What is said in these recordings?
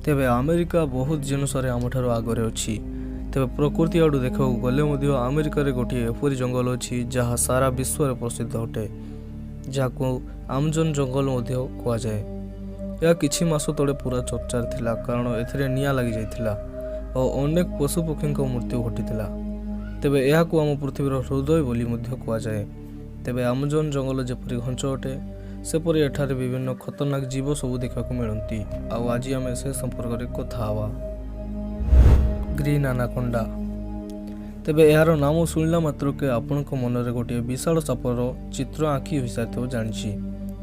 तेबे अमेरिका बहुत जिनस आमठार आगे अच्छी। तेबे प्रकृति आड़ू देखा गले अमेरिकार गोटे एपरी जंगल अच्छी जहाँ सारा विश्व में प्रसिद्ध अटे, जहाँ आमजन जंगल कहुए। यह किछि मास तले पूरा चर्चार थिला कारण एथिरे निया लगी जाइथिला और अनेक पशु पक्षी मृत्यु घटिथिला। तेबे एहाकु आम पृथ्वीर हृदय बोली मध्य कहुए। तेबे आमजन जंगल जेपरी घंच अटे सेपरी एठारे विभिन्न खतरनाक जीव सबू देखा मिलती। आज आम से संपर्क में कथा हवा। Green anaconda. तेबे यार नाम शुणिला मात्र के आपण मनरे गोटे विशाल सापर चित्र आँखि हो सारी जानी।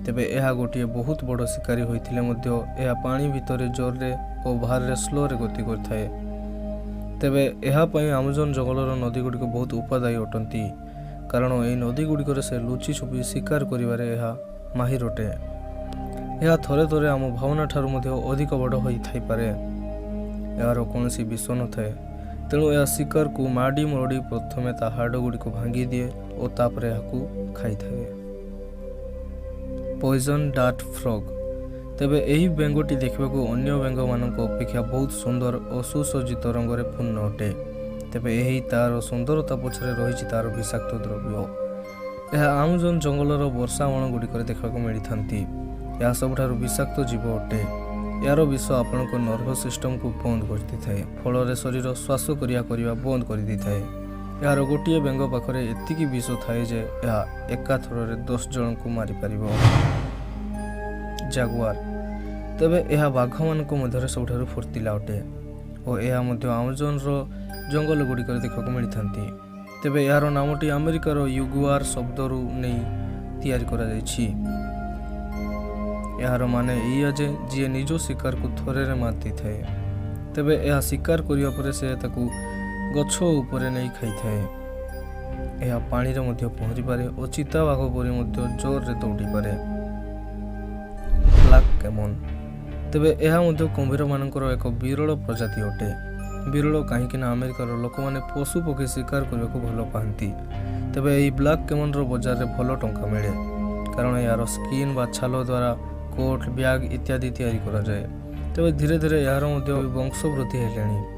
तेबे यह गोटे बहुत बड़ शिकारी होइथिले मध्य यह पानी भितर जोरे और बाहर स्लो रे गति करथाए। तेबे यह पई आमजन जंगलर नदी गुड़िक बहुत उपादायी अटंती कारण यह नदी गुड़िकर से लुचि छुपी शिकार करिवारे यह माहिर अटे। यह थरे थरे आम भावना ठारू मध्य अधिक बड़ होई थाई पारे। यार कौन विष न थाए, तेणु यह शिकार को माड़ी मरड़ी प्रथमे ता हाड़ गुड़ी को भांगी दिए और तापर यह खाई थाए। Poison dart frog. तेबे यही बेंगटी देखा अन्य बेंग मान अपेक्षा बहुत सुंदर और सुसज्जित रंग पूर्ण अटे। तेबे यही तार सुंदरता पछरे रही तार विषाक्त द्रव्य। यह आमजन जंगलर वर्षावण गुड़िक देखा मिली थांती। यह सबुठार विषाक्त जीव अटे। यार विष आपण नर्भस सिस्टम को बंद करती थाए, फल शरीर श्वास करने बंद कर दी थाए। यार गोटे बेंग पाखरे एतिकी विष थाए जे यह एका थर 10 जन को मारी पारिबो। जागुआर। तेबे यह बाघ मानक मध्य सबुठार फुर्तिला अटे और यह आमजन जंगल गुड़िक देखा मिली थांती। तेबे यार नामटी अमेरिकार युगुआर शब्दरू नहीं तैयारी करा जायछि। यार माने या जे जी निज शिकार को थरे मारती थाए। तेबे यह शिकार करिया परे से ताकू गछ उपरे नहीं खाई थाए। यह पानी रे मध्य पहरी पारे और चिता बाघ परी मध्य जोर रे दौड़ी पारे। Black caiman. तेबे यह मध्य कुंभीर मानकर एक विरल प्रजाति अटे। विरल कहीं अमेरिकार लोक मैंने पशु पक्षी शिकार करने को भल पाती। तेबे यही ब्लैक कैमन बजार रे भल टंका मिले कारण यार स्किन बा छाल द्वारा कोट बैग इत्यादि तैयारी करा जाए। तेबे धीरे धीरे यार वंश वृद्धि हेलेनी।